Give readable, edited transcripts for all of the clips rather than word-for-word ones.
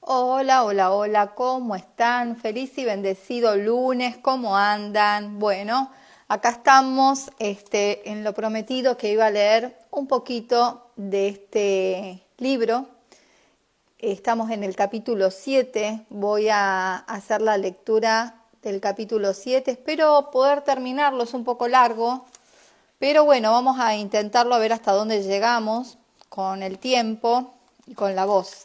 Hola, hola, hola, ¿cómo están? Feliz y bendecido lunes, ¿cómo andan? Bueno, acá estamos en lo prometido que iba a leer un poquito de este libro. Estamos en el capítulo 7, voy a hacer la lectura del capítulo 7, espero poder terminarlo, es un poco largo, pero bueno, vamos a intentarlo a ver hasta dónde llegamos con el tiempo y con la voz.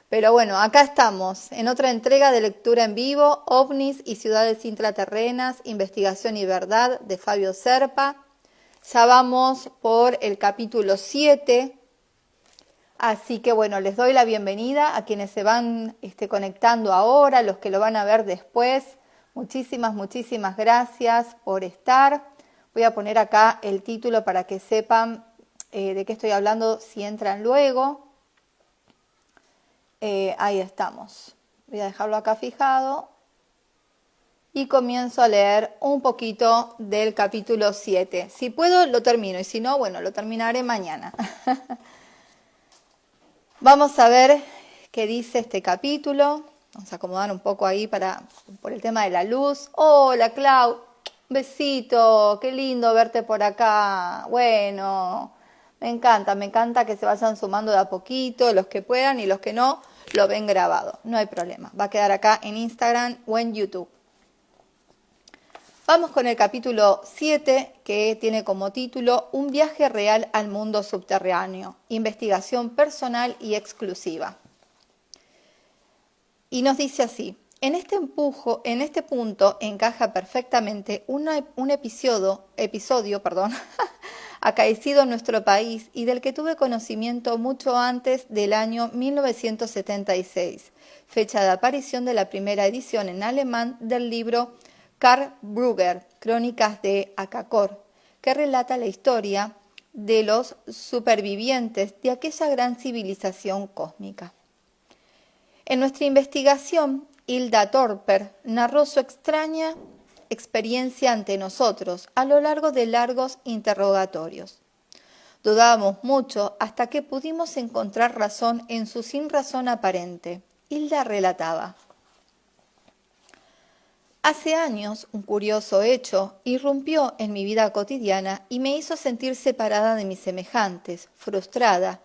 Pero bueno, acá estamos, en otra entrega de lectura en vivo, OVNIs y ciudades intraterrenas, investigación y verdad, de Fabio Serpa. Ya vamos por el capítulo 7, así que bueno, les doy la bienvenida a quienes se van conectando ahora, los que lo van a ver después. Muchísimas gracias por estar. Voy a poner acá el título para que sepan de qué estoy hablando si entran luego. Ahí estamos. Voy a dejarlo acá fijado y comienzo a leer un poquito del capítulo 7. Si puedo, lo termino y si no, bueno, lo terminaré mañana. Vamos a ver qué dice este capítulo. Vamos a acomodar un poco ahí por el tema de la luz. Hola, Clau. Un besito. Qué lindo verte por acá. Bueno, me encanta que se vayan sumando de a poquito, los que puedan y los que no, lo ven grabado. No hay problema. Va a quedar acá en Instagram o en YouTube. Vamos con el capítulo 7, que tiene como título Un viaje real al mundo subterráneo, investigación personal y exclusiva. Y nos dice así: en este punto encaja perfectamente un episodio acaecido en nuestro país y del que tuve conocimiento mucho antes del año 1976, fecha de aparición de la primera edición en alemán del libro Karl Brugger, Crónicas de Akakor, que relata la historia de los supervivientes de aquella gran civilización cósmica. En nuestra investigación, Hilda Torper narró su extraña experiencia ante nosotros a lo largo de largos interrogatorios. Dudábamos mucho hasta que pudimos encontrar razón en su sinrazón aparente. Hilda relataba: hace años, un curioso hecho irrumpió en mi vida cotidiana y me hizo sentir separada de mis semejantes, frustrada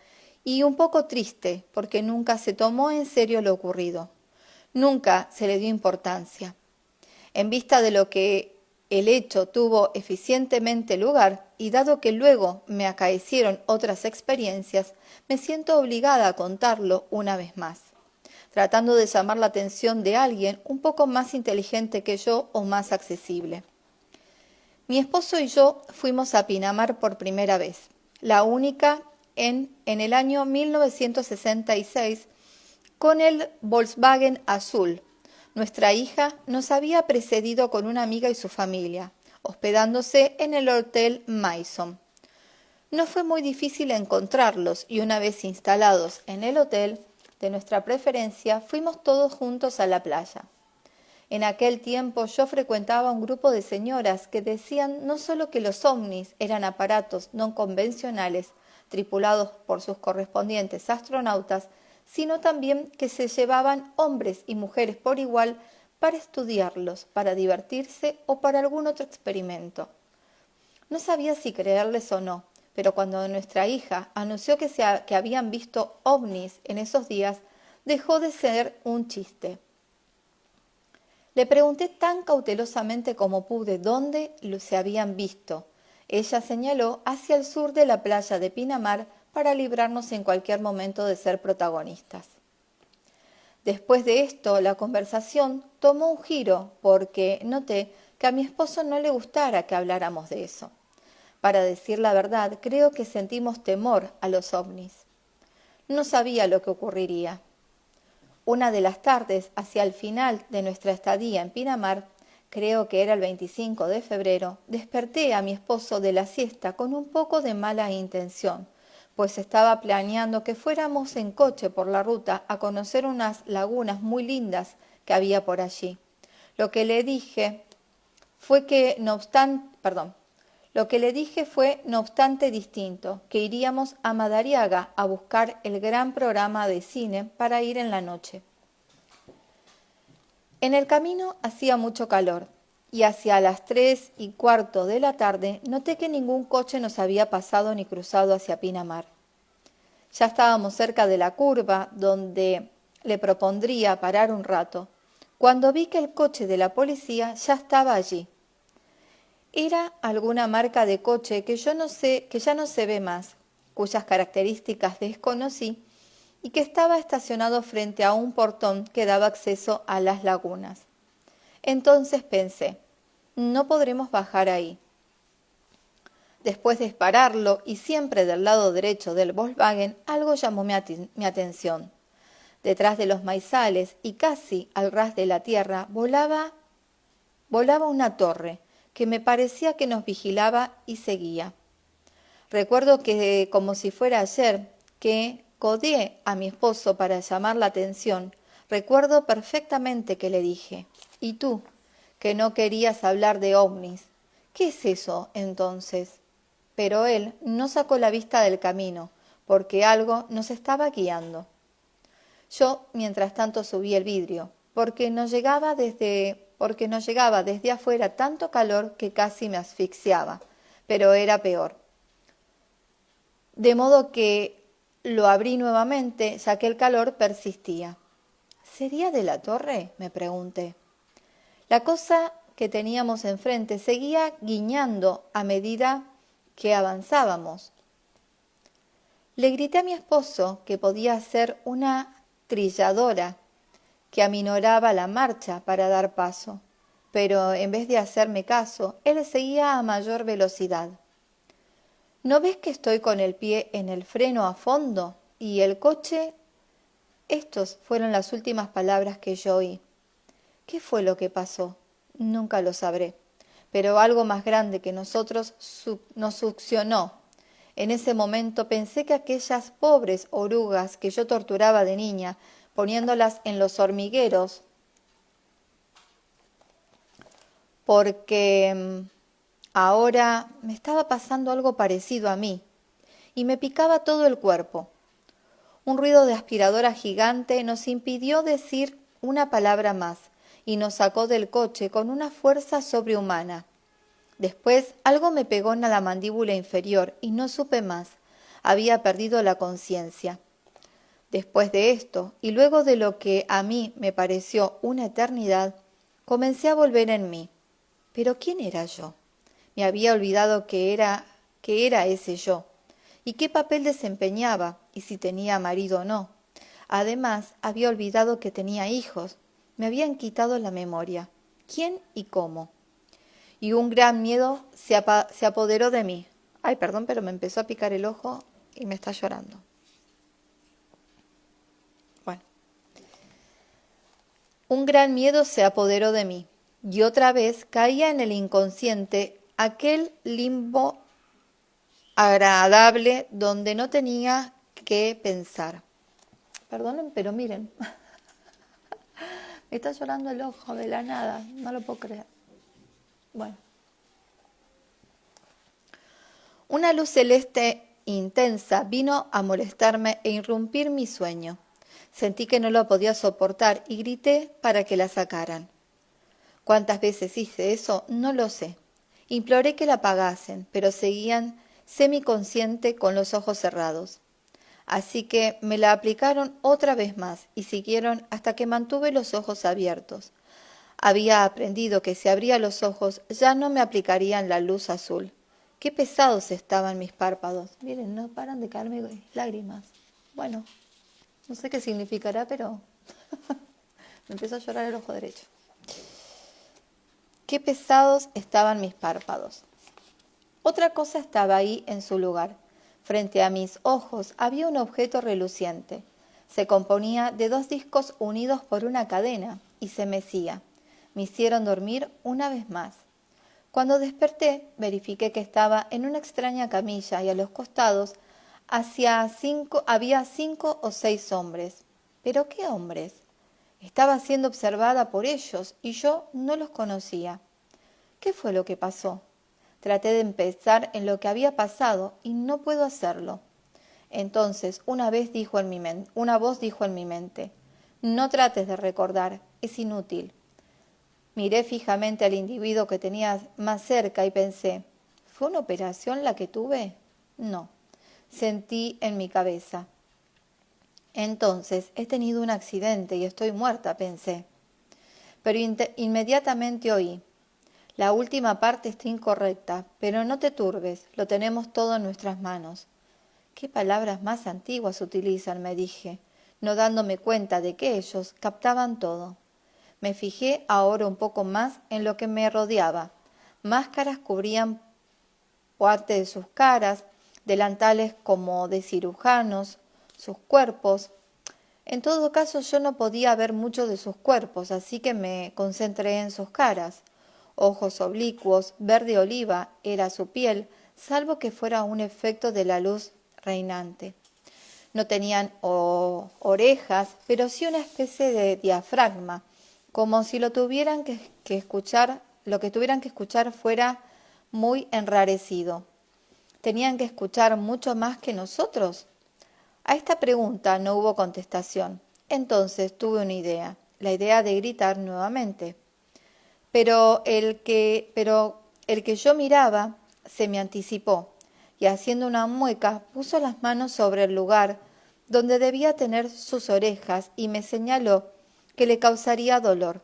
y un poco triste porque nunca se tomó en serio lo ocurrido. Nunca se le dio importancia. En vista de lo que el hecho tuvo eficientemente lugar y dado que luego me acaecieron otras experiencias, me siento obligada a contarlo una vez más, tratando de llamar la atención de alguien un poco más inteligente que yo o más accesible. Mi esposo y yo fuimos a Pinamar por primera vez, la única en el año 1966, con el Volkswagen azul. Nuestra hija nos había precedido con una amiga y su familia, hospedándose en el Hotel Maison. No fue muy difícil encontrarlos y una vez instalados en el hotel de nuestra preferencia, fuimos todos juntos a la playa. En aquel tiempo yo frecuentaba un grupo de señoras que decían no solo que los ovnis eran aparatos no convencionales tripulados por sus correspondientes astronautas, sino también que se llevaban hombres y mujeres por igual para estudiarlos, para divertirse o para algún otro experimento. No sabía si creerles o no, pero cuando nuestra hija anunció que habían visto ovnis en esos días, dejó de ser un chiste. Le pregunté tan cautelosamente como pude dónde se habían visto. Ella señaló hacia el sur de la playa de Pinamar para librarnos en cualquier momento de ser protagonistas. Después de esto, la conversación tomó un giro porque noté que a mi esposo no le gustara que habláramos de eso. Para decir la verdad, creo que sentimos temor a los ovnis. No sabía lo que ocurriría. Una de las tardes, hacia el final de nuestra estadía en Pinamar, creo que era el 25 de febrero, desperté a mi esposo de la siesta con un poco de mala intención, pues estaba planeando que fuéramos en coche por la ruta a conocer unas lagunas muy lindas que había por allí. Lo que le dije fue que Lo que le dije fue, no obstante, distinto, que iríamos a Madariaga a buscar el gran programa de cine para ir en la noche. En el camino hacía mucho calor y hacia las 3:15 de la tarde noté que ningún coche nos había pasado ni cruzado hacia Pinamar. Ya estábamos cerca de la curva donde le propondría parar un rato, cuando vi que el coche de la policía ya estaba allí. Era alguna marca de coche que ya no se ve más, cuyas características desconocí y que estaba estacionado frente a un portón que daba acceso a las lagunas. Entonces pensé, no podremos bajar ahí. Después de dispararlo y siempre del lado derecho del Volkswagen, algo llamó mi atención. Detrás de los maizales y casi al ras de la tierra volaba una torre que me parecía que nos vigilaba y seguía. Recuerdo que, como si fuera ayer, que codeé a mi esposo para llamar la atención. Recuerdo perfectamente que le dije, ¿y tú, que no querías hablar de ovnis? ¿Qué es eso, entonces? Pero él no sacó la vista del camino, porque algo nos estaba guiando. Yo, mientras tanto, subí el vidrio, porque nos llegaba desde afuera tanto calor que casi me asfixiaba, pero era peor. De modo que lo abrí nuevamente, ya que el calor persistía. ¿Sería de la torre?, me pregunté. La cosa que teníamos enfrente seguía guiñando a medida que avanzábamos. Le grité a mi esposo que podía ser una trilladora que aminoraba la marcha para dar paso, pero en vez de hacerme caso, él seguía a mayor velocidad. ¿No ves que estoy con el pie en el freno a fondo? ¿Y el coche? Estas fueron las últimas palabras que yo oí. ¿Qué fue lo que pasó? Nunca lo sabré, pero algo más grande que nosotros nos succionó. En ese momento pensé que aquellas pobres orugas que yo torturaba de niña, poniéndolas en los hormigueros, porque ahora me estaba pasando algo parecido a mí, y me picaba todo el cuerpo. Un ruido de aspiradora gigante nos impidió decir una palabra más, y nos sacó del coche con una fuerza sobrehumana. Después algo me pegó en la mandíbula inferior y no supe más. Había perdido la conciencia. Después de esto, y luego de lo que a mí me pareció una eternidad, comencé a volver en mí. ¿Pero quién era yo? Me había olvidado que era ese yo, y qué papel desempeñaba, y si tenía marido o no. Además, había olvidado que tenía hijos. Me habían quitado la memoria. ¿Quién y cómo? Y un gran miedo se apoderó de mí. Ay, perdón, pero me empezó a picar el ojo y me está llorando. Bueno. Un gran miedo se apoderó de mí. Y otra vez caía en el inconsciente, aquel limbo agradable donde no tenía que pensar. Perdonen, pero miren. Me está llorando el ojo de la nada. No lo puedo creer. Bueno. Una luz celeste intensa vino a molestarme e irrumpir mi sueño. Sentí que no lo podía soportar y grité para que la sacaran. ¿Cuántas veces hice eso? No lo sé. Imploré que la apagasen, pero seguían semiconsciente con los ojos cerrados. Así que me la aplicaron otra vez más y siguieron hasta que mantuve los ojos abiertos. Había aprendido que si abría los ojos ya no me aplicarían la luz azul. Qué pesados estaban mis párpados. Miren, no paran de caerme lágrimas. Bueno, no sé qué significará, pero me empezó a llorar el ojo derecho. Qué pesados estaban mis párpados. Otra cosa estaba ahí en su lugar. Frente a mis ojos había un objeto reluciente. Se componía de 2 discos unidos por una cadena y se mecía. Me hicieron dormir una vez más. Cuando desperté, verifiqué que estaba en una extraña camilla y a los costados había 5 o 6 hombres. ¿Pero qué hombres? Estaba siendo observada por ellos y yo no los conocía. ¿Qué fue lo que pasó? Traté de pensar en lo que había pasado y no puedo hacerlo. Entonces una voz dijo en mi mente, no trates de recordar, es inútil. Miré fijamente al individuo que tenía más cerca y pensé, ¿fue una operación la que tuve? No, sentí en mi cabeza. Entonces he tenido un accidente y estoy muerta, pensé. Pero inmediatamente oí, la última parte está incorrecta, pero no te turbes, lo tenemos todo en nuestras manos. ¿Qué palabras más antiguas utilizan?, me dije, no dándome cuenta de que ellos captaban todo. Me fijé ahora un poco más en lo que me rodeaba. Máscaras cubrían parte de sus caras, delantales como de cirujanos, sus cuerpos. En todo caso yo no podía ver mucho de sus cuerpos, así que me concentré en sus caras. Ojos oblicuos, verde oliva era su piel, salvo que fuera un efecto de la luz reinante. No tenían orejas, pero sí una especie de diafragma, como si lo que tuvieran que escuchar fuera muy enrarecido. ¿Tenían que escuchar mucho más que nosotros? A esta pregunta no hubo contestación. Entonces tuve una idea, la idea de gritar nuevamente. Pero el que yo miraba se me anticipó y haciendo una mueca puso las manos sobre el lugar donde debía tener sus orejas y me señaló que le causaría dolor.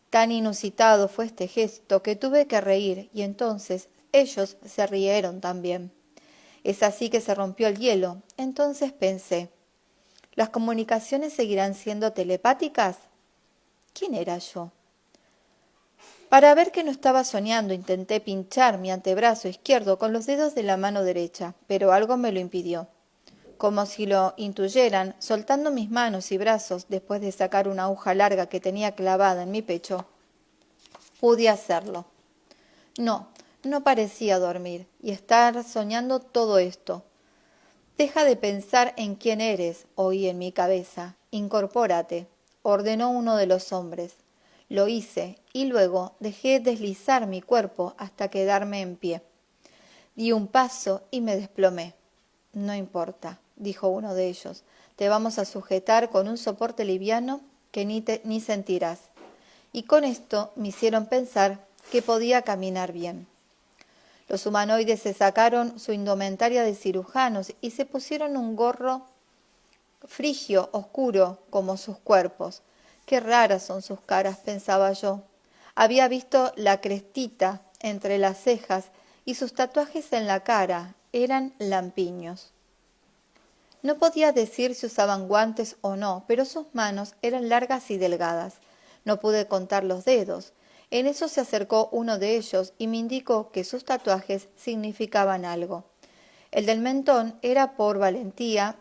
Tan inusitado fue este gesto que tuve que reír y entonces ellos se rieron también. Es así que se rompió el hielo. Entonces pensé, ¿las comunicaciones seguirán siendo telepáticas? ¿Quién era yo? Para ver que no estaba soñando, intenté pinchar mi antebrazo izquierdo con los dedos de la mano derecha, pero algo me lo impidió. Como si lo intuyeran, soltando mis manos y brazos después de sacar una aguja larga que tenía clavada en mi pecho, pude hacerlo. No, no parecía dormir y estar soñando todo esto. Deja de pensar en quién eres, oí en mi cabeza. Incorpórate, ordenó uno de los hombres. Lo hice y luego dejé deslizar mi cuerpo hasta quedarme en pie. Di un paso y me desplomé. No importa, dijo uno de ellos. Te vamos a sujetar con un soporte liviano que ni sentirás. Y con esto me hicieron pensar que podía caminar bien. Los humanoides se sacaron su indumentaria de cirujanos y se pusieron un gorro frigio, oscuro, como sus cuerpos. Qué raras son sus caras, pensaba yo. Había visto la crestita entre las cejas y sus tatuajes en la cara eran lampiños. No podía decir si usaban guantes o no, pero sus manos eran largas y delgadas. No pude contar los dedos. En eso se acercó uno de ellos y me indicó que sus tatuajes significaban algo. El del mentón era por valentía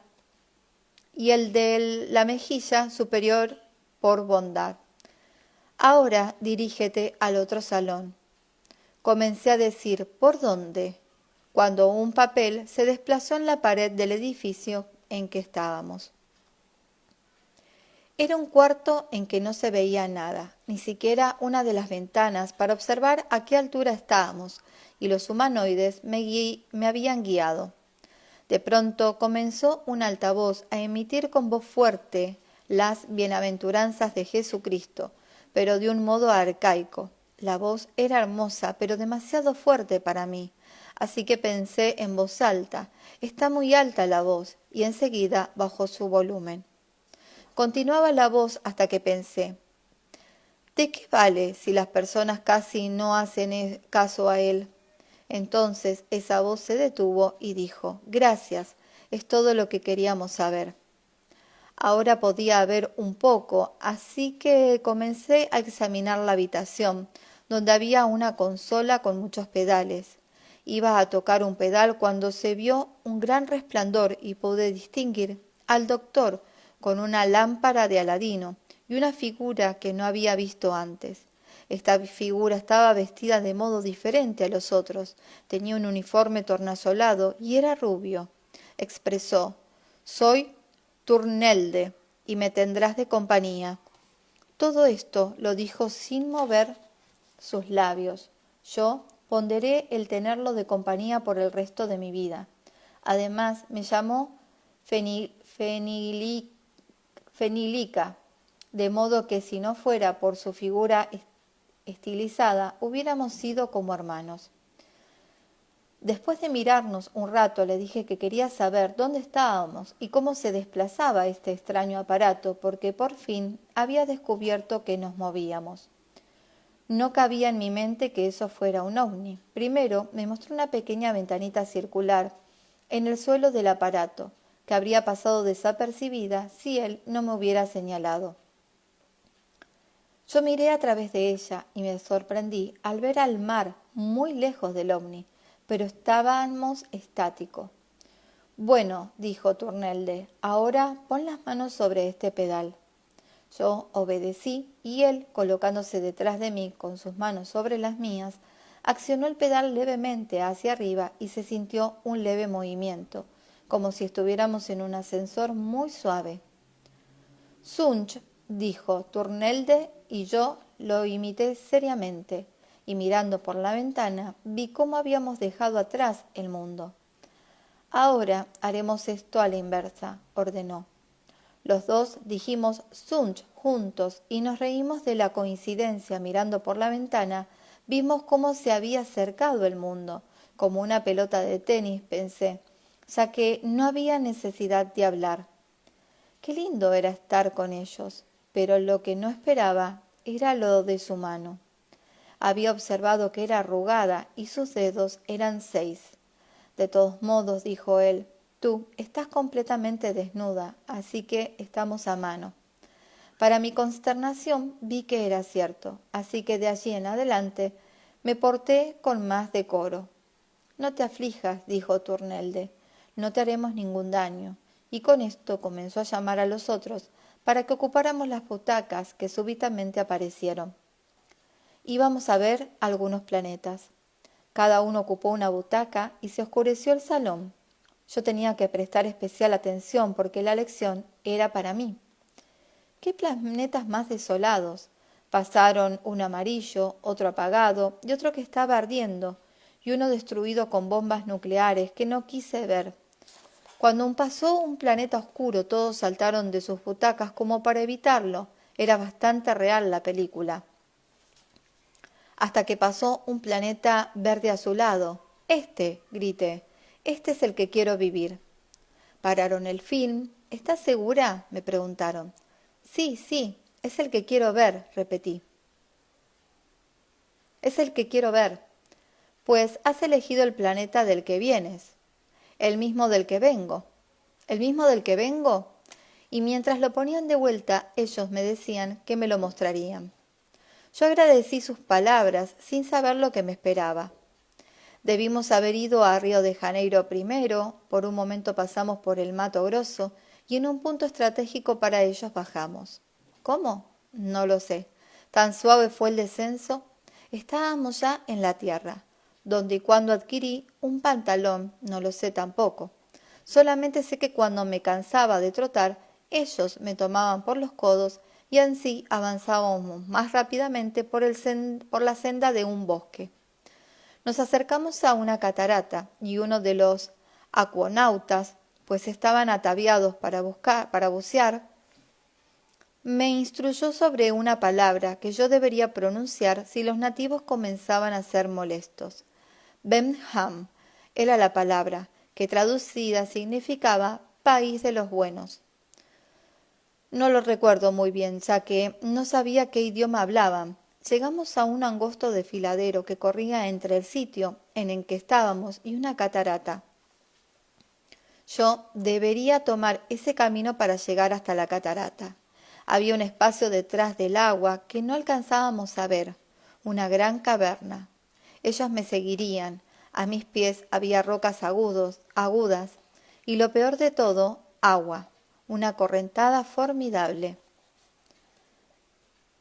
y el de la mejilla superior por bondad. Ahora dirígete al otro salón. Comencé a decir ¿por dónde?, cuando un papel se desplazó en la pared del edificio en que estábamos. Era un cuarto en que no se veía nada, ni siquiera una de las ventanas para observar a qué altura estábamos, y los humanoides me habían guiado. De pronto comenzó un altavoz a emitir con voz fuerte las bienaventuranzas de Jesucristo, pero de un modo arcaico. La voz era hermosa, pero demasiado fuerte para mí, así que pensé en voz alta. Está muy alta la voz, y enseguida bajó su volumen. Continuaba la voz hasta que pensé, ¿de qué vale si las personas casi no hacen caso a él? Entonces esa voz se detuvo y dijo, gracias, es todo lo que queríamos saber. Ahora podía ver un poco, así que comencé a examinar la habitación, donde había una consola con muchos pedales. Iba a tocar un pedal cuando se vio un gran resplandor y pude distinguir al doctor con una lámpara de Aladino y una figura que no había visto antes. Esta figura estaba vestida de modo diferente a los otros. Tenía un uniforme tornasolado y era rubio. Expresó, soy Turnelde y me tendrás de compañía. Todo esto lo dijo sin mover sus labios. Yo Ponderé el tenerlo de compañía por el resto de mi vida. Además, me llamó Fenilica, de modo que si no fuera por su figura estilizada, hubiéramos sido como hermanos. Después de mirarnos un rato, le dije que quería saber dónde estábamos y cómo se desplazaba este extraño aparato, porque por fin había descubierto que nos movíamos. No cabía en mi mente que eso fuera un ovni. Primero me mostró una pequeña ventanita circular en el suelo del aparato, que habría pasado desapercibida si él no me hubiera señalado. Yo miré a través de ella y me sorprendí al ver al mar muy lejos del ovni, pero estábamos estáticos. Bueno, dijo Turnelde, ahora pon las manos sobre este pedal. Yo obedecí y él, colocándose detrás de mí con sus manos sobre las mías, accionó el pedal levemente hacia arriba y se sintió un leve movimiento, como si estuviéramos en un ascensor muy suave. Sunch, dijo Turnelde, y yo lo imité seriamente, y mirando por la ventana vi cómo habíamos dejado atrás el mundo. Ahora haremos esto a la inversa, ordenó. Los dos dijimos Sunch juntos y nos reímos de la coincidencia. Mirando por la ventana, vimos cómo se había acercado el mundo, como una pelota de tenis, pensé, ya que no había necesidad de hablar. Qué lindo era estar con ellos, pero lo que no esperaba era lo de su mano. Había observado que era arrugada y sus dedos eran 6. De todos modos, dijo él, tú estás completamente desnuda, así que estamos a mano. Para mi consternación vi que era cierto, así que de allí en adelante me porté con más decoro. No te aflijas, dijo Turnelde, no te haremos ningún daño. Y con esto comenzó a llamar a los otros para que ocupáramos las butacas que súbitamente aparecieron. Íbamos a ver algunos planetas. Cada uno ocupó una butaca y se oscureció el salón. Yo tenía que prestar especial atención porque la lección era para mí. ¡Qué planetas más desolados! Pasaron uno amarillo, otro apagado y otro que estaba ardiendo, y uno destruido con bombas nucleares que no quise ver. Cuando pasó un planeta oscuro, todos saltaron de sus butacas como para evitarlo. Era bastante real la película. Hasta que pasó un planeta verde azulado. Grité, este es el que quiero vivir. Pararon el film. ¿Estás segura?, me preguntaron. Sí, es el que quiero ver, repetí. Es el que quiero ver. Pues has elegido el planeta del que vienes. El mismo del que vengo. ¿El mismo del que vengo? Y mientras lo ponían de vuelta, ellos me decían que me lo mostrarían. Yo agradecí sus palabras sin saber lo que me esperaba. Debimos haber ido a Río de Janeiro primero, por un momento pasamos por el Mato Grosso y en un punto estratégico para ellos bajamos. ¿Cómo? No lo sé. Tan suave fue el descenso. Estábamos ya en la tierra, donde y cuando adquirí un pantalón, no lo sé tampoco. Solamente sé que cuando me cansaba de trotar, ellos me tomaban por los codos y así avanzábamos más rápidamente por la senda de un bosque. Nos acercamos a una catarata y uno de los acuonautas, pues estaban ataviados para bucear, me instruyó sobre una palabra que yo debería pronunciar si los nativos comenzaban a ser molestos. Benham era la palabra, que traducida significaba país de los buenos. No lo recuerdo muy bien, ya que no sabía qué idioma hablaban. Llegamos a un angosto desfiladero que corría entre el sitio en el que estábamos y una catarata. Yo debería tomar ese camino para llegar hasta la catarata. Había un espacio detrás del agua que no alcanzábamos a ver, una gran caverna. Ellos me seguirían. A mis pies había rocas agudas, y lo peor de todo, agua, una correntada formidable.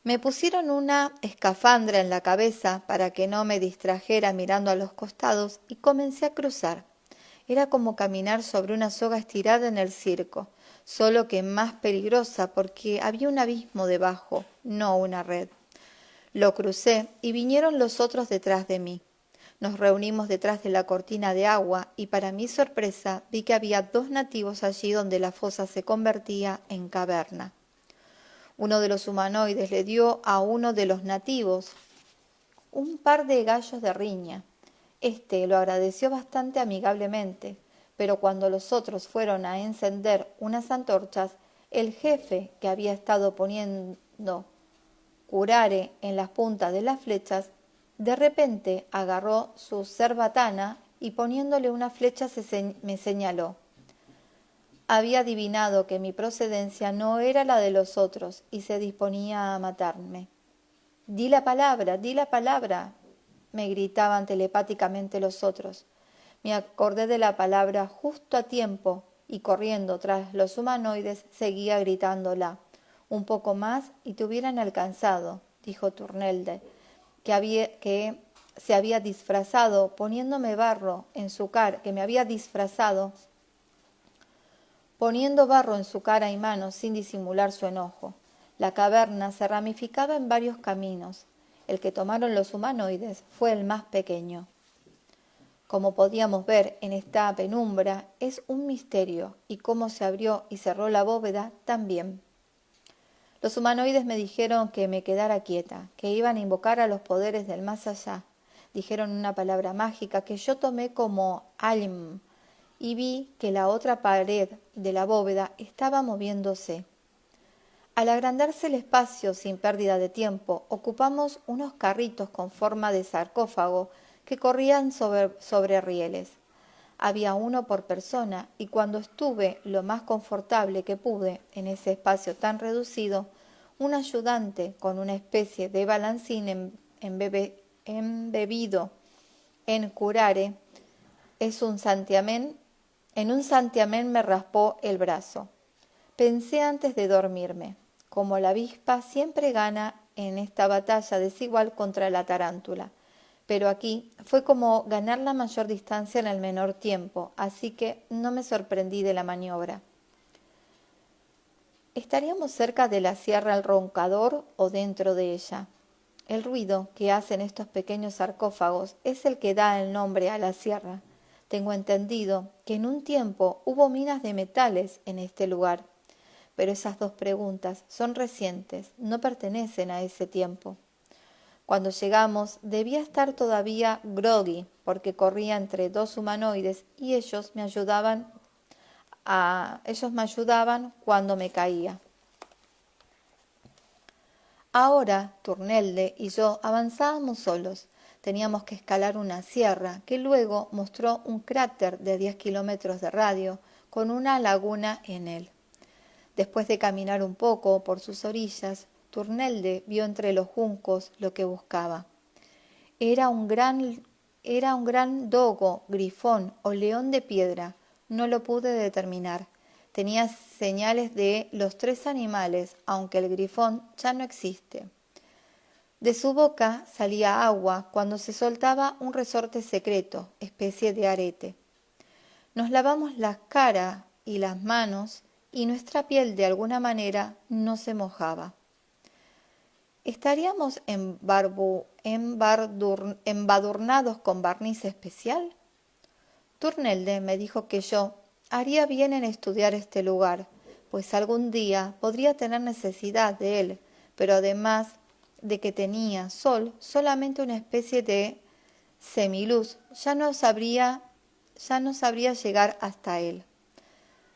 Me pusieron una escafandra en la cabeza para que no me distrajera mirando a los costados y comencé a cruzar. Era como caminar sobre una soga estirada en el circo, solo que más peligrosa porque había un abismo debajo, no una red. Lo crucé y vinieron los otros detrás de mí. Nos reunimos detrás de la cortina de agua y para mi sorpresa vi que había 2 nativos allí donde la fosa se convertía en caverna. Uno de los humanoides le dio a uno de los nativos un par de gallos de riña. Este lo agradeció bastante amigablemente, pero cuando los otros fueron a encender unas antorchas, el jefe, que había estado poniendo curare en las puntas de las flechas, de repente agarró su cerbatana y poniéndole una flecha me señaló. Había adivinado que mi procedencia no era la de los otros y se disponía a matarme. Di la palabra, me gritaban telepáticamente los otros. Me acordé de la palabra justo a tiempo y corriendo tras los humanoides seguía gritándola. Un poco más y te hubieran alcanzado, dijo Turnelde, que se había disfrazado poniéndome barro en su cara, que me había disfrazado poniendo barro en su cara y manos sin disimular su enojo. La caverna se ramificaba en varios caminos. El que tomaron los humanoides fue el más pequeño. Como podíamos ver en esta penumbra, es un misterio, y cómo se abrió y cerró la bóveda también. Los humanoides me dijeron que me quedara quieta, que iban a invocar a los poderes del más allá. Dijeron una palabra mágica que yo tomé como Alim, y vi que la otra pared de la bóveda estaba moviéndose. Al agrandarse el espacio sin pérdida de tiempo, ocupamos unos carritos con forma de sarcófago que corrían sobre rieles. Había uno por persona y cuando estuve lo más confortable que pude en ese espacio tan reducido, un ayudante con una especie de balancín embebido en curare en un santiamén me raspó el brazo. Pensé antes de dormirme, como la avispa siempre gana en esta batalla desigual contra la tarántula, pero aquí fue como ganar la mayor distancia en el menor tiempo, así que no me sorprendí de la maniobra. ¿Estaríamos cerca de la Sierra El Roncador o dentro de ella? El ruido que hacen estos pequeños sarcófagos es el que da el nombre a la sierra. Tengo entendido que en un tiempo hubo minas de metales en este lugar, pero esas 2 preguntas son recientes, no pertenecen a ese tiempo. Cuando llegamos debía estar todavía groggy porque corría entre 2 humanoides y ellos me ayudaban cuando me caía. Ahora Turnelde y yo avanzábamos solos. Teníamos que escalar una sierra que luego mostró un cráter de 10 kilómetros de radio con una laguna en él. Después de caminar un poco por sus orillas, Turnelde vio entre los juncos lo que buscaba. Era un gran dogo, grifón o león de piedra. No lo pude determinar. Tenía señales de los 3 animales, aunque el grifón ya no existe. De su boca salía agua cuando se soltaba un resorte secreto, especie de arete. Nos lavamos la cara y las manos y nuestra piel de alguna manera no se mojaba. ¿Estaríamos embadurnados con barniz especial? Turnelde me dijo que yo haría bien en estudiar este lugar, pues algún día podría tener necesidad de él, pero además de que tenía solamente una especie de semiluz, ya no sabría llegar hasta él.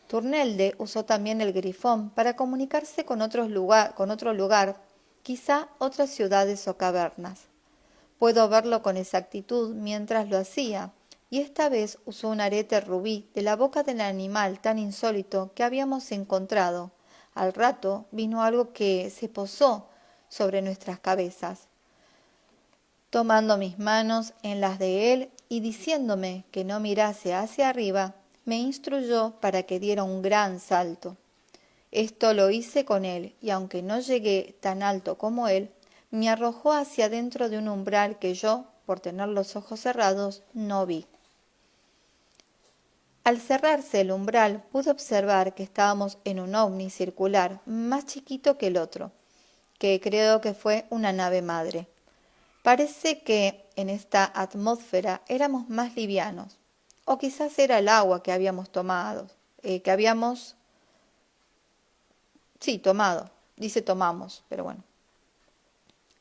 Turnelde usó también el grifón para comunicarse con otro lugar, quizá otras ciudades o cavernas. Puedo verlo con exactitud mientras lo hacía, y esta vez usó un arete rubí de la boca del animal tan insólito que habíamos encontrado. Al rato vino algo que se posó sobre nuestras cabezas, tomando mis manos en las de él y diciéndome que no mirase hacia arriba, me instruyó para que diera un gran salto. Esto lo hice con él, y aunque no llegué tan alto como él, me arrojó hacia dentro de un umbral que yo, por tener los ojos cerrados, no vi. Al cerrarse el umbral, pude observar que estábamos en un ovni circular, más chiquito que el otro, que creo que fue una nave madre. Parece que en esta atmósfera éramos más livianos, o quizás era el agua que habíamos tomado, que habíamos, sí, tomado, dice tomamos, pero bueno.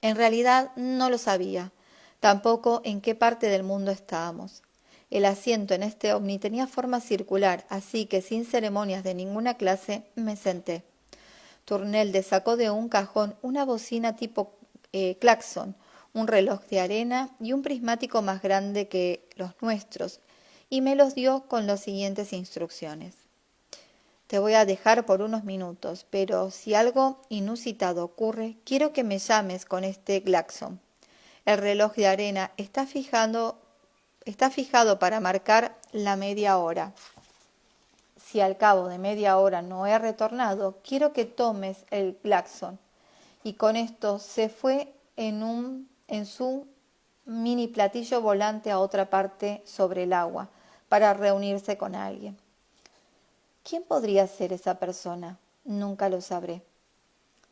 En realidad no lo sabía, tampoco en qué parte del mundo estábamos. El asiento en este ovni tenía forma circular, así que sin ceremonias de ninguna clase me senté. Turnelde sacó de un cajón una bocina tipo claxon, un reloj de arena y un prismático más grande que los nuestros, y me los dio con las siguientes instrucciones. Te voy a dejar por unos minutos, pero si algo inusitado ocurre, quiero que me llames con este claxon. El reloj de arena está fijado para marcar la media hora. Si al cabo de media hora no he retornado, quiero que tomes el claxon. Y con esto se fue en su mini platillo volante a otra parte sobre el agua para reunirse con alguien. ¿Quién podría ser esa persona? Nunca lo sabré.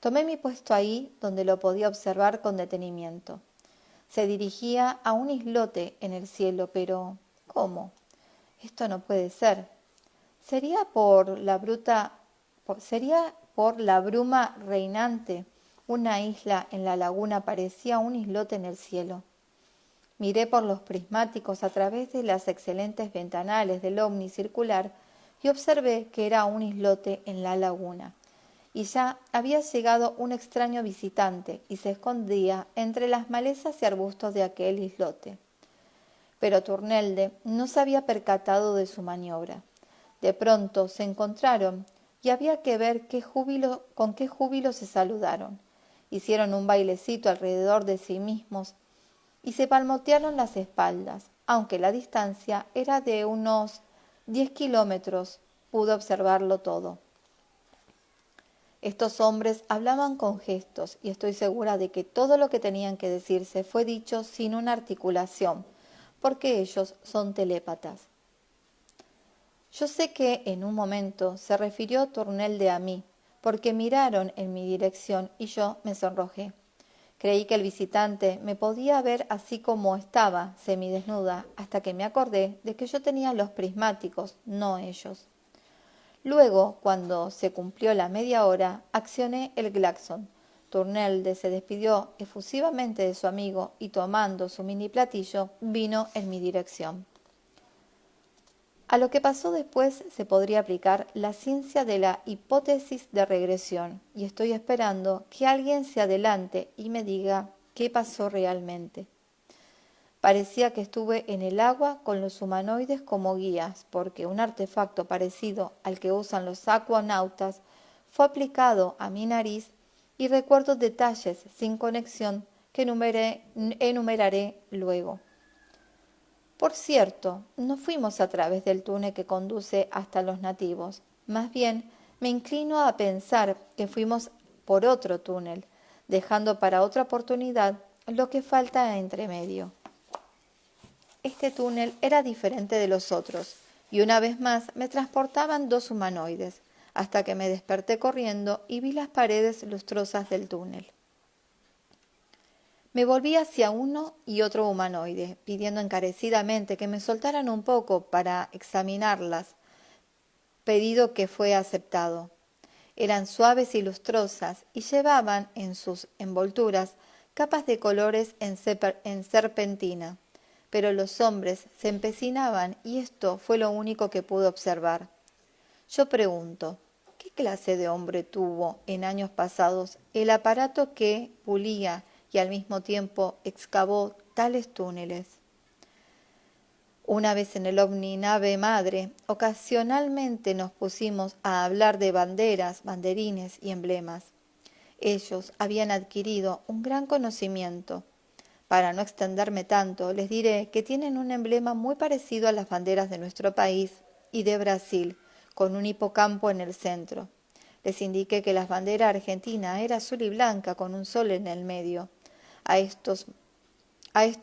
Tomé mi puesto ahí donde lo podía observar con detenimiento. Se dirigía a un islote en el cielo, pero ¿cómo? Esto no puede ser. ¿Sería sería por la bruma reinante? Una isla en la laguna parecía un islote en el cielo. Miré por los prismáticos a través de las excelentes ventanales del ovni circular y observé que era un islote en la laguna. Y ya había llegado un extraño visitante y se escondía entre las malezas y arbustos de aquel islote. Pero Turnelde no se había percatado de su maniobra. De pronto se encontraron y había que ver con qué júbilo se saludaron. Hicieron un bailecito alrededor de sí mismos y se palmotearon las espaldas. Aunque la distancia era de unos 10 kilómetros, pude observarlo todo. Estos hombres hablaban con gestos y estoy segura de que todo lo que tenían que decirse fue dicho sin una articulación, porque ellos son telépatas. Yo sé que en un momento se refirió Turnelde a mí, porque miraron en mi dirección y yo me sonrojé. Creí que el visitante me podía ver así como estaba, semidesnuda, hasta que me acordé de que yo tenía los prismáticos, no ellos. Luego, cuando se cumplió la media hora, accioné el claxon. Turnelde se despidió efusivamente de su amigo y tomando su mini platillo, vino en mi dirección. A lo que pasó después se podría aplicar la ciencia de la hipótesis de regresión, y estoy esperando que alguien se adelante y me diga qué pasó realmente. Parecía que estuve en el agua con los humanoides como guías, porque un artefacto parecido al que usan los acuanautas fue aplicado a mi nariz y recuerdo detalles sin conexión que enumeraré luego. Por cierto, no fuimos a través del túnel que conduce hasta los nativos. Más bien, me inclino a pensar que fuimos por otro túnel, dejando para otra oportunidad lo que falta entre medio. Este túnel era diferente de los otros, y una vez más me transportaban dos humanoides, hasta que me desperté corriendo y vi las paredes lustrosas del túnel. Me volví hacia uno y otro humanoide, pidiendo encarecidamente que me soltaran un poco para examinarlas, pedido que fue aceptado. Eran suaves y lustrosas y llevaban en sus envolturas capas de colores en serpentina, pero los hombres se empecinaban y esto fue lo único que pude observar. Yo pregunto, ¿qué clase de hombre tuvo en años pasados el aparato que pulía y al mismo tiempo excavó tales túneles? Una vez en el ovni nave madre, ocasionalmente nos pusimos a hablar de banderas, banderines y emblemas. Ellos habían adquirido un gran conocimiento. Para no extenderme tanto, les diré que tienen un emblema muy parecido a las banderas de nuestro país y de Brasil, con un hipocampo en el centro. Les indiqué que la bandera argentina era azul y blanca con un sol en el medio. A estos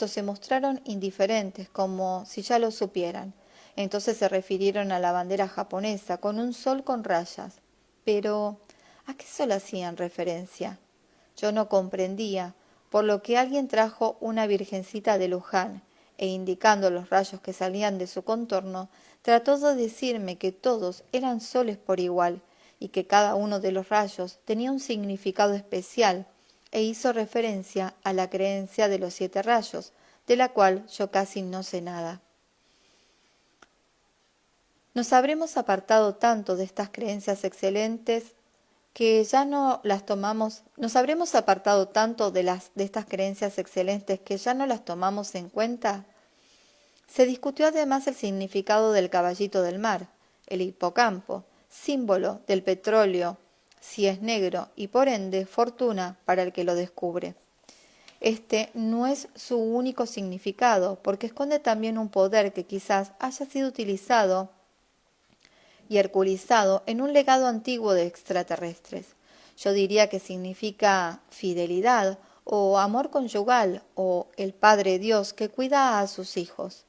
se mostraron indiferentes, como si ya lo supieran. Entonces se refirieron a la bandera japonesa, con un sol con rayas. Pero, ¿a qué sol hacían referencia? Yo no comprendía, por lo que alguien trajo una virgencita de Luján, e indicando los rayos que salían de su contorno, trató de decirme que todos eran soles por igual, y que cada uno de los rayos tenía un significado especial, e hizo referencia a la creencia de los 7 rayos, de la cual yo casi no sé nada. Nos habremos apartado tanto de estas creencias excelentes que ya no las tomamos, nos habremos apartado tanto de estas creencias excelentes que ya no las tomamos en cuenta. Se discutió además el significado del caballito del mar, el hipocampo, símbolo del petróleo, si es negro y por ende fortuna para el que lo descubre. Este no es su único significado, porque esconde también un poder que quizás haya sido utilizado y herculizado en un legado antiguo de extraterrestres. Yo diría que significa fidelidad o amor conyugal o el Padre Dios que cuida a sus hijos.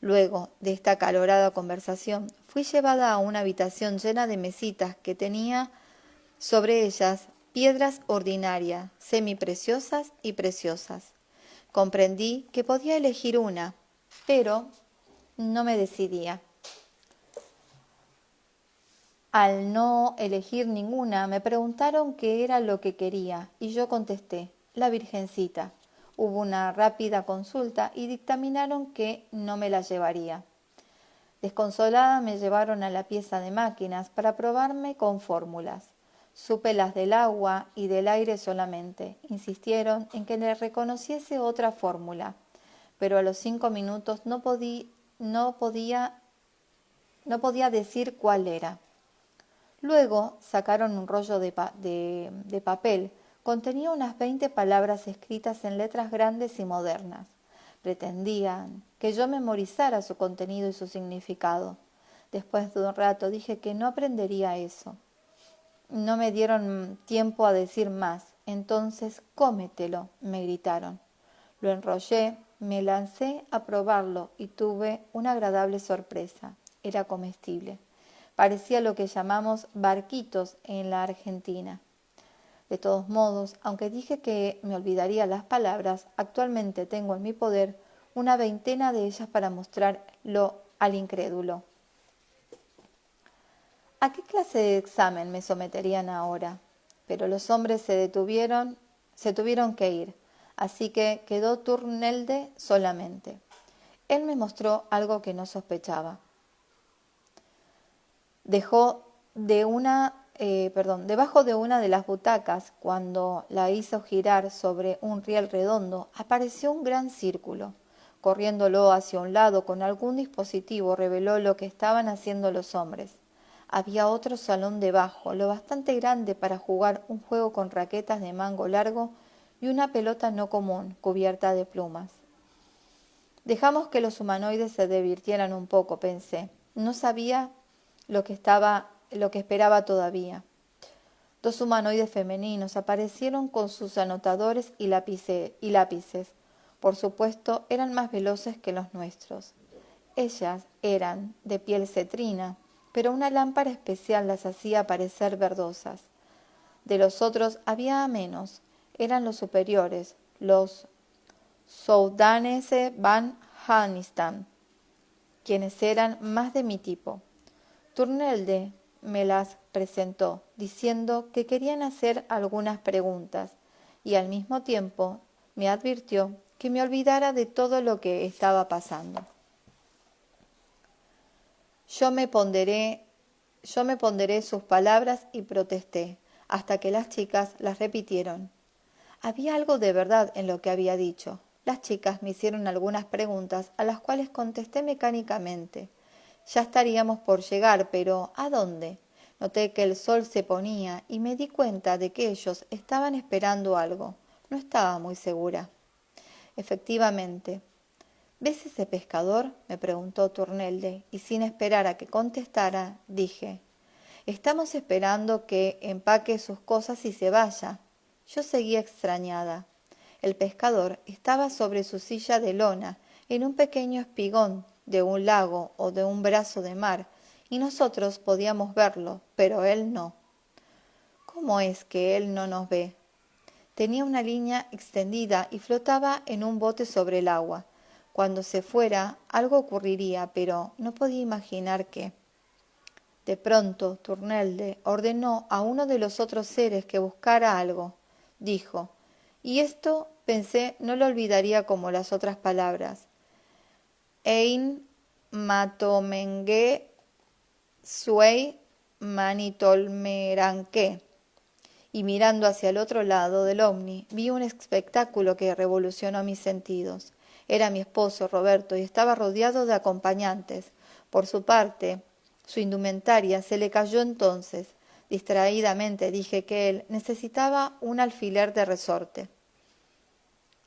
Luego de esta acalorada conversación, fui llevada a una habitación llena de mesitas que tenía sobre ellas piedras ordinarias, semipreciosas y preciosas. Comprendí que podía elegir una, pero no me decidía. Al no elegir ninguna, me preguntaron qué era lo que quería y yo contesté, la Virgencita. Hubo una rápida consulta y dictaminaron que no me la llevaría. Desconsolada me llevaron a la pieza de máquinas para probarme con fórmulas. Supe las del agua y del aire solamente. Insistieron en que le reconociese otra fórmula, pero a los 5 minutos no podía decir cuál era. Luego sacaron un rollo de papel. Contenía unas 20 palabras escritas en letras grandes y modernas. Pretendían que yo memorizara su contenido y su significado. Después de un rato dije que no aprendería eso. No me dieron tiempo a decir más. Entonces, cómetelo, me gritaron. Lo enrollé, me lancé a probarlo y tuve una agradable sorpresa. Era comestible. Parecía lo que llamamos barquitos en la Argentina. De todos modos, aunque dije que me olvidaría las palabras, actualmente tengo en mi poder una 20 de ellas para mostrarlo al incrédulo. ¿A qué clase de examen me someterían ahora? Pero los hombres se tuvieron que ir, así que quedó Turnelde solamente. Él me mostró algo que no sospechaba. Debajo de una de las butacas, cuando la hizo girar sobre un riel redondo, apareció un gran círculo. Corriéndolo hacia un lado con algún dispositivo reveló lo que estaban haciendo los hombres. Había otro salón debajo, lo bastante grande para jugar un juego con raquetas de mango largo y una pelota no común, cubierta de plumas. Dejamos que los humanoides se divirtieran un poco, pensé. No sabía lo que esperaba todavía. 2 humanoides femeninos aparecieron con sus anotadores y lápices. Por supuesto, eran más veloces que los nuestros. Ellas eran de piel cetrina, pero una lámpara especial las hacía parecer verdosas. De los otros había menos. Eran los superiores, los Soudanese van Hanistan, quienes eran más de mi tipo. Turnelde me las presentó, diciendo que querían hacer algunas preguntas, y al mismo tiempo me advirtió que me olvidara de todo lo que estaba pasando. Yo me ponderé sus palabras y protesté, hasta que las chicas las repitieron. Había algo de verdad en lo que había dicho. Las chicas me hicieron algunas preguntas a las cuales contesté mecánicamente. Ya estaríamos por llegar, pero ¿a dónde? Noté que el sol se ponía y me di cuenta de que ellos estaban esperando algo. No estaba muy segura. Efectivamente. ¿Ves ese pescador?, me preguntó Turnelde, y sin esperar a que contestara, dije, estamos esperando que empaque sus cosas y se vaya. Yo seguía extrañada. El pescador estaba sobre su silla de lona, en un pequeño espigón de un lago o de un brazo de mar, y nosotros podíamos verlo, pero él no. ¿Cómo es que él no nos ve? Tenía una línea extendida y flotaba en un bote sobre el agua. Cuando se fuera, algo ocurriría, pero no podía imaginar qué. De pronto, Turnelde ordenó a uno de los otros seres que buscara algo. Dijo, y esto, pensé, no lo olvidaría como las otras palabras. Ein matomenge suei manitolmeranque. Y mirando hacia el otro lado del ovni, vi un espectáculo que revolucionó mis sentidos. Era mi esposo, Roberto, y estaba rodeado de acompañantes. Por su parte, su indumentaria se le cayó entonces. Distraídamente dije que él necesitaba un alfiler de resorte.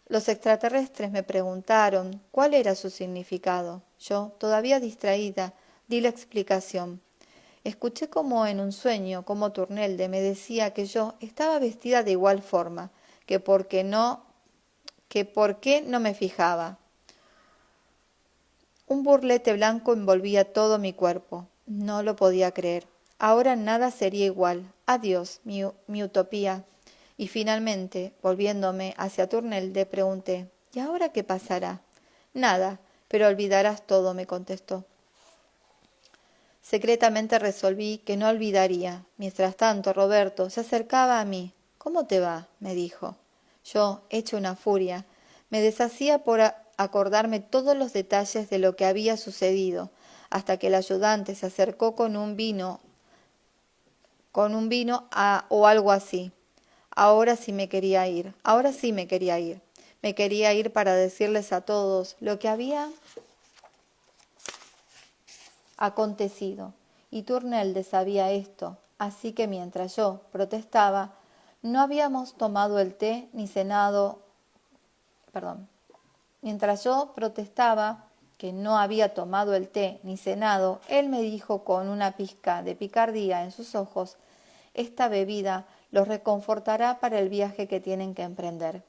Los extraterrestres me preguntaron cuál era su significado. Yo, todavía distraída, di la explicación. Escuché como en un sueño, como Turnelde me decía que yo estaba vestida de igual forma, que por qué no me fijaba. Un burlete blanco envolvía todo mi cuerpo. No lo podía creer. Ahora nada sería igual. Adiós, mi utopía. Y finalmente, volviéndome hacia Turnelde, pregunté, ¿y ahora qué pasará? Nada, pero olvidarás todo, me contestó. Secretamente resolví que no olvidaría. Mientras tanto, Roberto se acercaba a mí. ¿Cómo te va?, me dijo. Yo, hecho una furia, me deshacía por acordarme todos los detalles de lo que había sucedido, hasta que el ayudante se acercó con un vino o algo así. Ahora sí me quería ir. Me quería ir para decirles a todos lo que había acontecido, y Turnelde sabía esto, así que mientras yo protestaba, no habíamos tomado el té ni cenado, mientras yo protestaba que no había tomado el té ni cenado, él me dijo con una pizca de picardía en sus ojos, esta bebida los reconfortará para el viaje que tienen que emprender.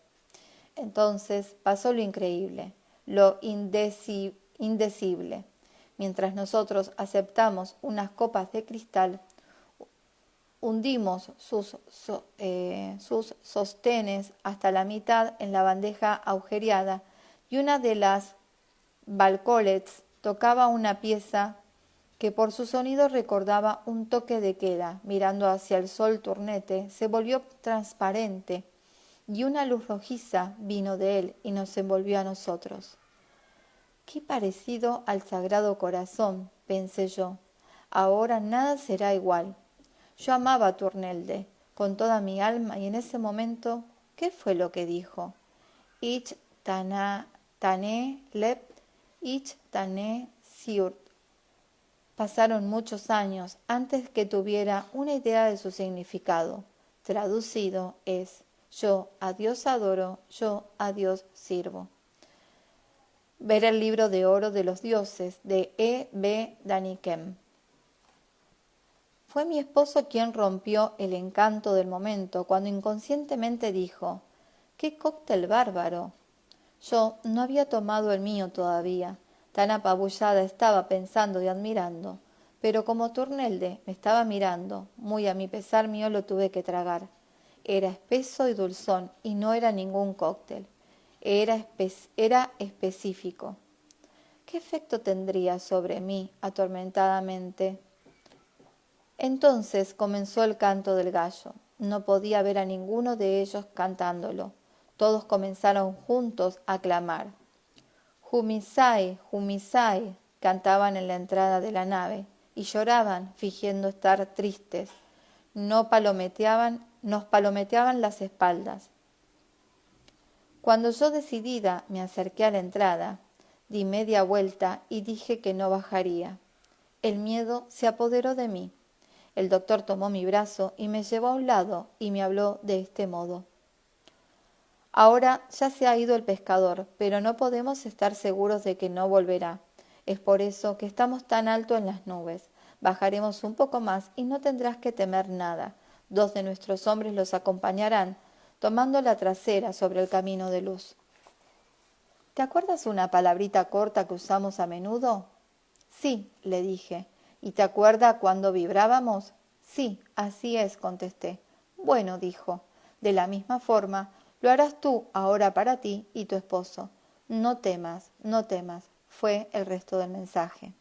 Entonces pasó lo increíble, lo indecible. Mientras nosotros aceptamos unas copas de cristal, hundimos sus sostenes hasta la mitad en la bandeja agujereada y una de las balcolets tocaba una pieza que por su sonido recordaba un toque de queda. Mirando hacia el sol Turnete se volvió transparente y una luz rojiza vino de él y nos envolvió a nosotros. Qué parecido al Sagrado Corazón, pensé yo. Ahora nada será igual. Yo amaba a Turnelde con toda mi alma y en ese momento, ¿qué fue lo que dijo? Ich tane leb, ich tane siurt. Pasaron muchos años antes que tuviera una idea de su significado. Traducido es, yo a Dios adoro, yo a Dios sirvo. Ver el libro de oro de los dioses de E. B. Daniken. Fue mi esposo quien rompió el encanto del momento cuando inconscientemente dijo, ¡qué cóctel bárbaro! Yo no había tomado el mío todavía, tan apabullada estaba pensando y admirando, pero como Turnelde me estaba mirando, muy a mi pesar mío lo tuve que tragar. Era espeso y dulzón y no era ningún cóctel. Era específico. ¿Qué efecto tendría sobre mí atormentadamente? Entonces comenzó el canto del gallo. No podía ver a ninguno de ellos cantándolo. Todos comenzaron juntos a clamar. Jumisai, Jumisai, cantaban en la entrada de la nave y lloraban fingiendo estar tristes. Nos palometeaban las espaldas. Cuando yo decidida me acerqué a la entrada, di media vuelta y dije que no bajaría. El miedo se apoderó de mí. El doctor tomó mi brazo y me llevó a un lado y me habló de este modo. Ahora ya se ha ido el pescador, pero no podemos estar seguros de que no volverá. Es por eso que estamos tan alto en las nubes. Bajaremos un poco más y no tendrás que temer nada. 2 de nuestros hombres los acompañarán, tomando la trasera sobre el camino de luz. ¿Te acuerdas una palabrita corta que usamos a menudo? Sí, le dije. ¿Y te acuerdas cuando vibrábamos? Sí, así es, contesté. Bueno, dijo, De la misma forma, lo harás tú ahora para ti y tu esposo. No temas, no temas, fue el resto del mensaje.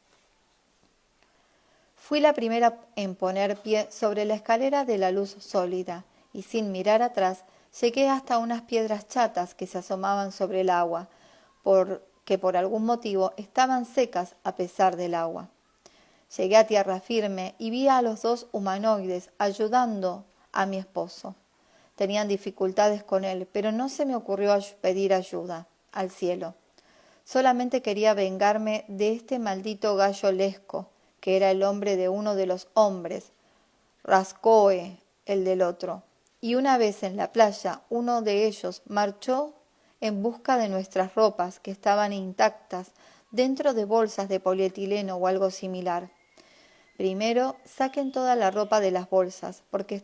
Fui la primera en poner pie sobre la escalera de la luz sólida, y sin mirar atrás llegué hasta unas piedras chatas que se asomaban sobre el agua, que por algún motivo estaban secas a pesar del agua. Llegué a tierra firme y vi a los dos humanoides ayudando a mi esposo. Tenían dificultades con él, pero no se me ocurrió pedir ayuda al cielo. Solamente quería vengarme de este maldito gallo lesco, que era el hombre de uno de los hombres, Rascoe, el del otro. Y una vez en la playa, uno de ellos marchó en busca de nuestras ropas, que estaban intactas, dentro de bolsas de polietileno o algo similar. Primero, saquen toda la ropa de las bolsas, porque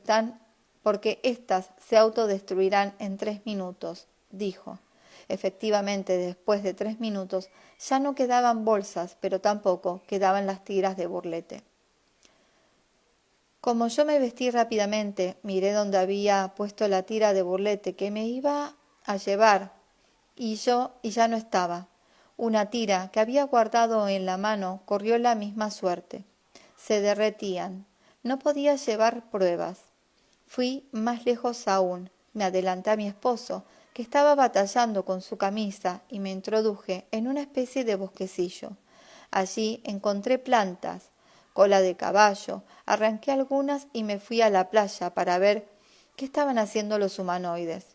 éstas se autodestruirán en 3 minutos, dijo. Efectivamente, después de 3 minutos, ya no quedaban bolsas, pero tampoco quedaban las tiras de burlete. Como yo me vestí rápidamente, miré donde había puesto la tira de burlete que me iba a llevar, y ya no estaba. Una tira que había guardado en la mano corrió la misma suerte. Se derretían. No podía llevar pruebas. Fui más lejos aún. Me adelanté a mi esposo, que estaba batallando con su camisa, y me introduje en una especie de bosquecillo. Allí encontré plantas, cola de caballo, arranqué algunas y me fui a la playa para ver qué estaban haciendo los humanoides.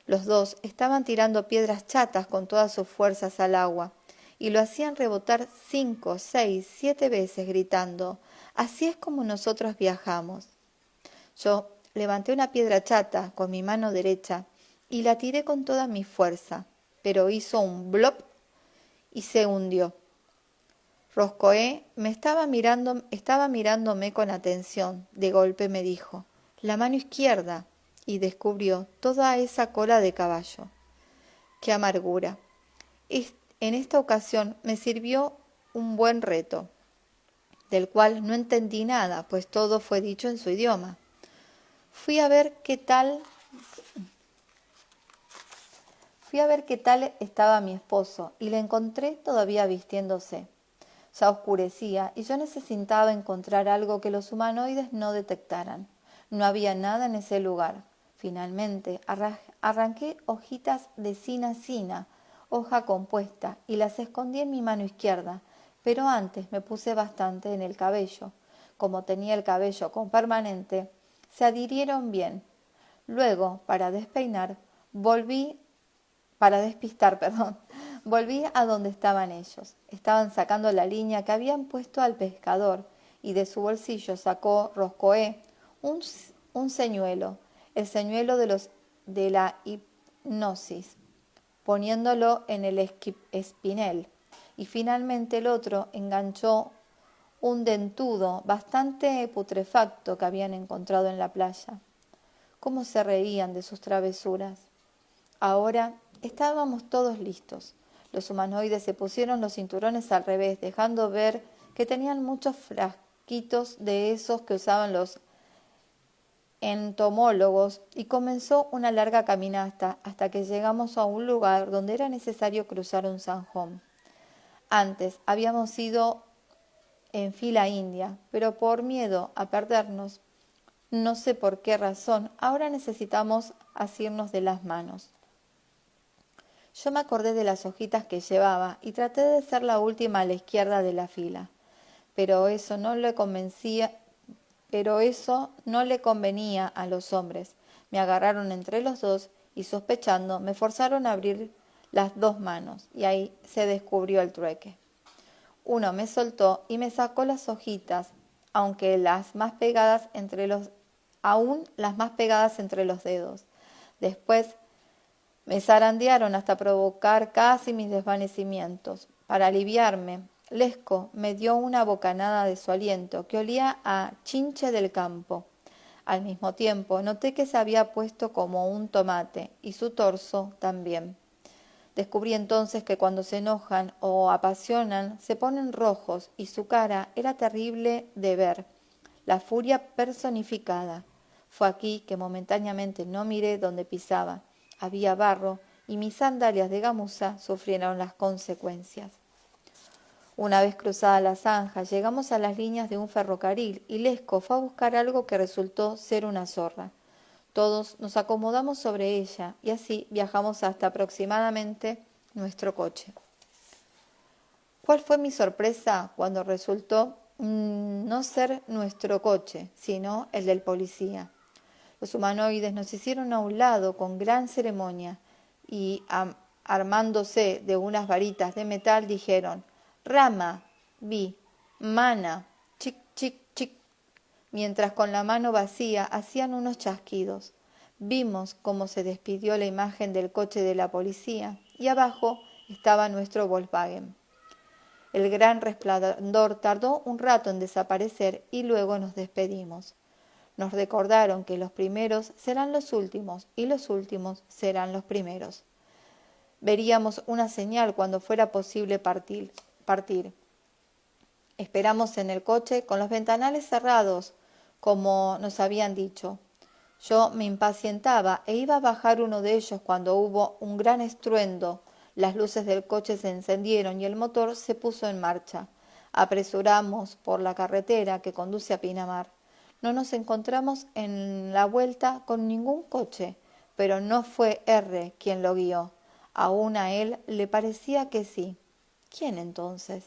Los dos estaban tirando piedras chatas con todas sus fuerzas al agua, y lo hacían rebotar 5, 6, 7 veces gritando: «Así es como nosotros viajamos». Yo levanté una piedra chata con mi mano derecha y la tiré con toda mi fuerza, pero hizo un blop y se hundió. Roscoe estaba mirándome con atención. De golpe me dijo: «La mano izquierda», y descubrió toda esa cola de caballo. ¡Qué amargura! En esta ocasión me sirvió un buen reto, del cual no entendí nada, pues todo fue dicho en su idioma. Fui a ver qué tal estaba mi esposo, y le encontré todavía vistiéndose. Ya oscurecía y yo necesitaba encontrar algo que los humanoides no detectaran. No había nada en ese lugar. Finalmente arranqué hojitas de cina, hoja compuesta, y las escondí en mi mano izquierda, pero antes me puse bastante en el cabello. Como tenía el cabello con permanente, se adhirieron bien. Luego, para despistar, volví a donde estaban ellos. Estaban sacando la línea que habían puesto al pescador, y de su bolsillo sacó Roscoe un señuelo, el señuelo de la hipnosis, poniéndolo en el espinel, y finalmente el otro enganchó un dentudo bastante putrefacto que habían encontrado en la playa. Cómo se reían de sus travesuras. Ahora estábamos todos listos. Los humanoides se pusieron los cinturones al revés, dejando ver que tenían muchos frasquitos de esos que usaban los entomólogos, y comenzó una larga caminata hasta que llegamos a un lugar donde era necesario cruzar un zanjón. Antes habíamos ido en fila india, pero por miedo a perdernos, no sé por qué razón, ahora necesitamos asirnos de las manos. Yo me acordé de las hojitas que llevaba y traté de ser la última a la izquierda de la fila, pero eso no le convenía a los hombres. Me agarraron entre los dos y, sospechando, me forzaron a abrir las 2 manos, y ahí se descubrió el trueque. Uno me soltó y me sacó las hojitas, aún las más pegadas entre los dedos. Después me zarandearon hasta provocar casi mis desvanecimientos. Para aliviarme, Lesco me dio una bocanada de su aliento que olía a chinche del campo. Al mismo tiempo noté que se había puesto como un tomate, y su torso también. Descubrí entonces que cuando se enojan o apasionan se ponen rojos, y su cara era terrible de ver, la furia personificada. Fue aquí que momentáneamente no miré donde pisaba. Había barro y mis sandalias de gamuza sufrieron las consecuencias. Una vez cruzada la zanja, llegamos a las líneas de un ferrocarril y Lesco fue a buscar algo que resultó ser una zorra. Todos nos acomodamos sobre ella y así viajamos hasta aproximadamente nuestro coche. ¿Cuál fue mi sorpresa cuando resultó no ser nuestro coche, sino el del policía? Los humanoides nos hicieron a un lado con gran ceremonia y, armándose de unas varitas de metal, dijeron: Rama, vi, mana, chic, chic, chic, mientras con la mano vacía hacían unos chasquidos. Vimos cómo se despidió la imagen del coche de la policía y abajo estaba nuestro Volkswagen. El gran resplandor tardó un rato en desaparecer y luego nos despedimos. Nos recordaron que los primeros serán los últimos y los últimos serán los primeros. Veríamos una señal cuando fuera posible partir. Esperamos en el coche con los ventanales cerrados, como nos habían dicho. Yo me impacientaba e iba a bajar uno de ellos cuando hubo un gran estruendo. Las luces del coche se encendieron y el motor se puso en marcha. Apresuramos por la carretera que conduce a Pinamar. No nos encontramos en la vuelta con ningún coche, pero no fue R quien lo guió. Aún a él le parecía que sí. ¿Quién entonces?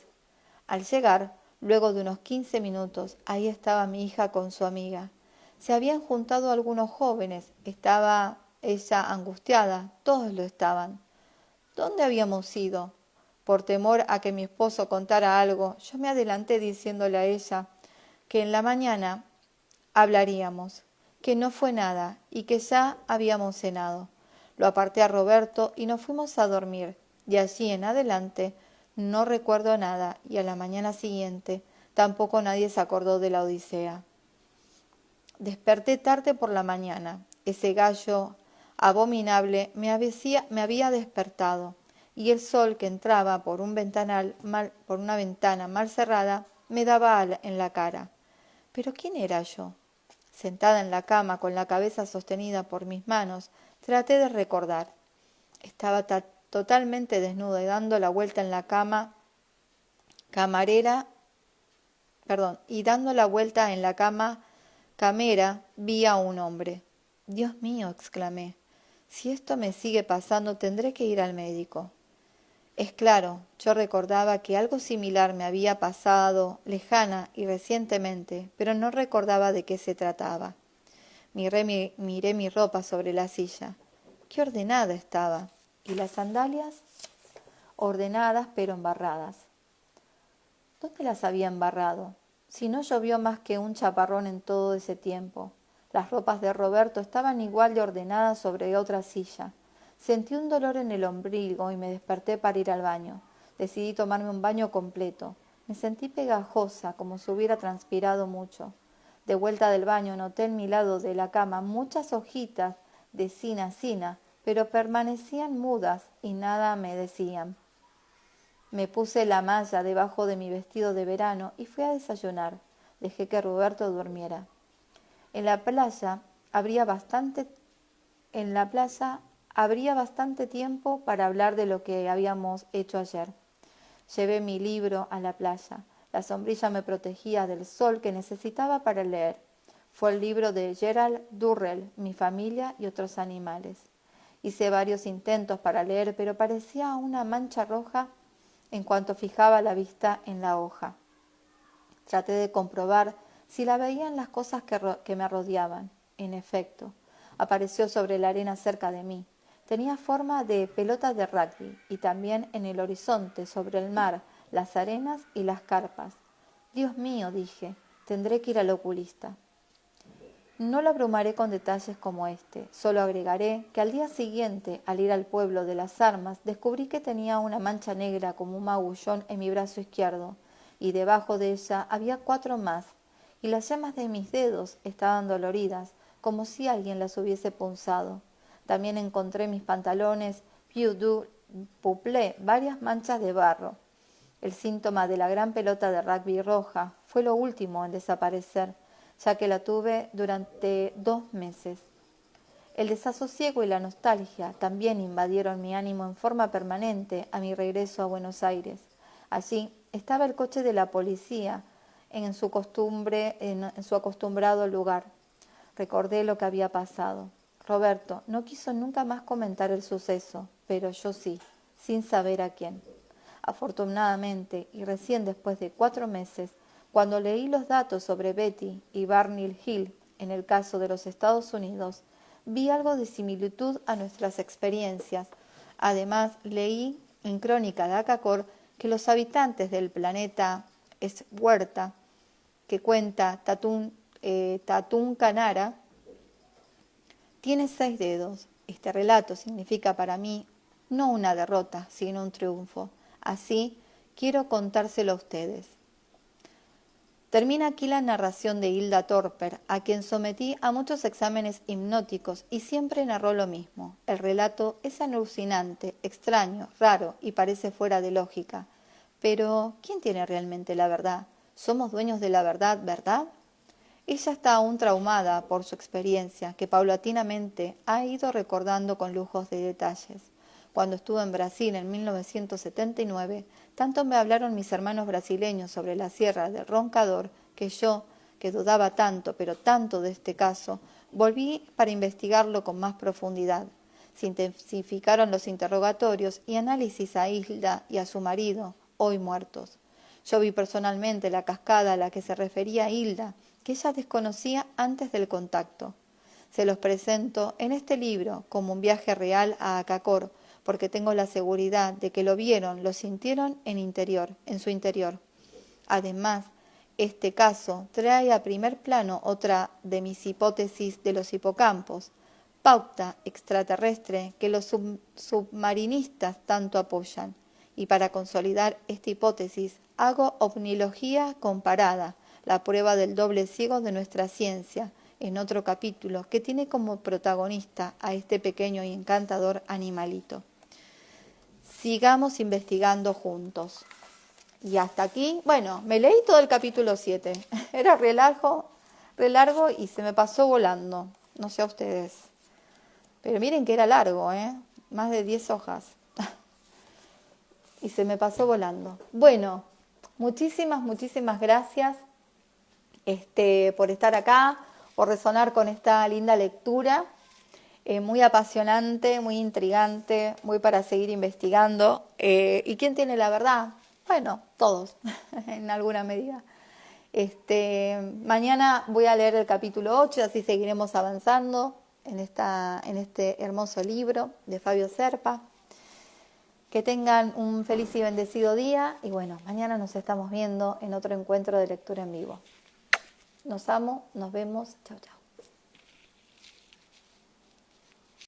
Al llegar, luego de unos 15 minutos, ahí estaba mi hija con su amiga. Se habían juntado algunos jóvenes, estaba ella angustiada, todos lo estaban. ¿Dónde habíamos ido? Por temor a que mi esposo contara algo, yo me adelanté diciéndole a ella que en la mañana hablaríamos, que no fue nada y que ya habíamos cenado. Lo aparté a Roberto y nos fuimos a dormir. De allí en adelante no recuerdo nada y a la mañana siguiente tampoco nadie se acordó de la odisea. Desperté tarde por la mañana. Ese gallo abominable me había despertado y el sol que entraba por una ventana mal cerrada me daba en la cara. ¿Pero quién era yo? Sentada en la cama con la cabeza sostenida por mis manos, traté de recordar. Estaba totalmente desnuda y dando la vuelta en la camera vi a un hombre. Dios mío, exclamé, si esto me sigue pasando tendré que ir al médico. Es claro, yo recordaba que algo similar me había pasado lejana y recientemente, pero no recordaba de qué se trataba. Miré mi ropa sobre la silla. Qué ordenada estaba. ¿Y las sandalias? Ordenadas pero embarradas. ¿Dónde las había embarrado? Si no llovió más que un chaparrón en todo ese tiempo. Las ropas de Roberto estaban igual de ordenadas sobre otra silla. Sentí un dolor en el ombligo y me desperté para ir al baño. Decidí tomarme un baño completo. Me sentí pegajosa, como si hubiera transpirado mucho. De vuelta del baño noté en mi lado de la cama muchas hojitas de cina, pero permanecían mudas y nada me decían. Me puse la malla debajo de mi vestido de verano y fui a desayunar. Dejé que Roberto durmiera. En la playa habría bastante tiempo para hablar de lo que habíamos hecho ayer. Llevé mi libro a la playa. La sombrilla me protegía del sol que necesitaba para leer. Fue el libro de Gerald Durrell, Mi familia y otros animales. Hice varios intentos para leer, pero parecía una mancha roja en cuanto fijaba la vista en la hoja. Traté de comprobar si la veía en las cosas que me rodeaban. En efecto, apareció sobre la arena cerca de mí. Tenía forma de pelota de rugby y también en el horizonte, sobre el mar, las arenas y las carpas. Dios mío, dije, tendré que ir al oculista. No lo abrumaré con detalles como este, solo agregaré que al día siguiente, al ir al pueblo de las armas, descubrí que tenía una mancha negra como un magullón en mi brazo izquierdo, y debajo de ella había 4 más, y las yemas de mis dedos estaban doloridas, como si alguien las hubiese punzado. También encontré en mis pantalones pied du pouple varias manchas de barro. El síntoma de la gran pelota de rugby roja fue lo último en desaparecer. ya que la tuve durante 2 meses. El desasosiego y la nostalgia también invadieron mi ánimo en forma permanente a mi regreso a Buenos Aires. Allí estaba el coche de la policía en su acostumbrado lugar. Recordé lo que había pasado. Roberto no quiso nunca más comentar el suceso, pero yo sí, sin saber a quién. Afortunadamente, y recién después de 4 meses, cuando leí los datos sobre Betty y Barney Hill en el caso de los Estados Unidos, vi algo de similitud a nuestras experiencias. Además, leí en Crónica de Akakor que los habitantes del planeta Huerta, que cuenta Tatún Canara, tiene 6 dedos. Este relato significa para mí no una derrota, sino un triunfo. Así quiero contárselo a ustedes. Termina aquí la narración de Hilda Torper, a quien sometí a muchos exámenes hipnóticos y siempre narró lo mismo. El relato es alucinante, extraño, raro y parece fuera de lógica. Pero, ¿quién tiene realmente la verdad? ¿Somos dueños de la verdad, verdad? Ella está aún traumada por su experiencia, que paulatinamente ha ido recordando con lujos de detalles. Cuando estuve en Brasil en 1979, tanto me hablaron mis hermanos brasileños sobre la Sierra del Roncador, que yo, que dudaba tanto, pero tanto de este caso, volví para investigarlo con más profundidad. Se intensificaron los interrogatorios y análisis a Hilda y a su marido, hoy muertos. Yo vi personalmente la cascada a la que se refería Hilda, que ella desconocía antes del contacto. Se los presento en este libro como un viaje real a Akakor, porque tengo la seguridad de que lo vieron, lo sintieron en su interior. Además, este caso trae a primer plano otra de mis hipótesis de los hipocampos, pauta extraterrestre que los submarinistas tanto apoyan. Y para consolidar esta hipótesis, hago ovnilogía comparada, la prueba del doble ciego de nuestra ciencia, en otro capítulo que tiene como protagonista a este pequeño y encantador animalito. Sigamos investigando juntos. Y hasta aquí, bueno, me leí todo el capítulo 7. Era re largo y se me pasó volando. No sé a ustedes. Pero miren que era largo, más de 10 hojas. Y se me pasó volando. Bueno, muchísimas gracias por estar acá, por resonar con esta linda lectura. Muy apasionante, muy intrigante, muy para seguir investigando. ¿Y quién tiene la verdad? Bueno, todos, en alguna medida. Mañana voy a leer el capítulo 8, así seguiremos avanzando en este hermoso libro de Fabio Serpa. Que tengan un feliz y bendecido día y bueno, mañana nos estamos viendo en otro encuentro de lectura en vivo. Nos amo, nos vemos, chao, chao.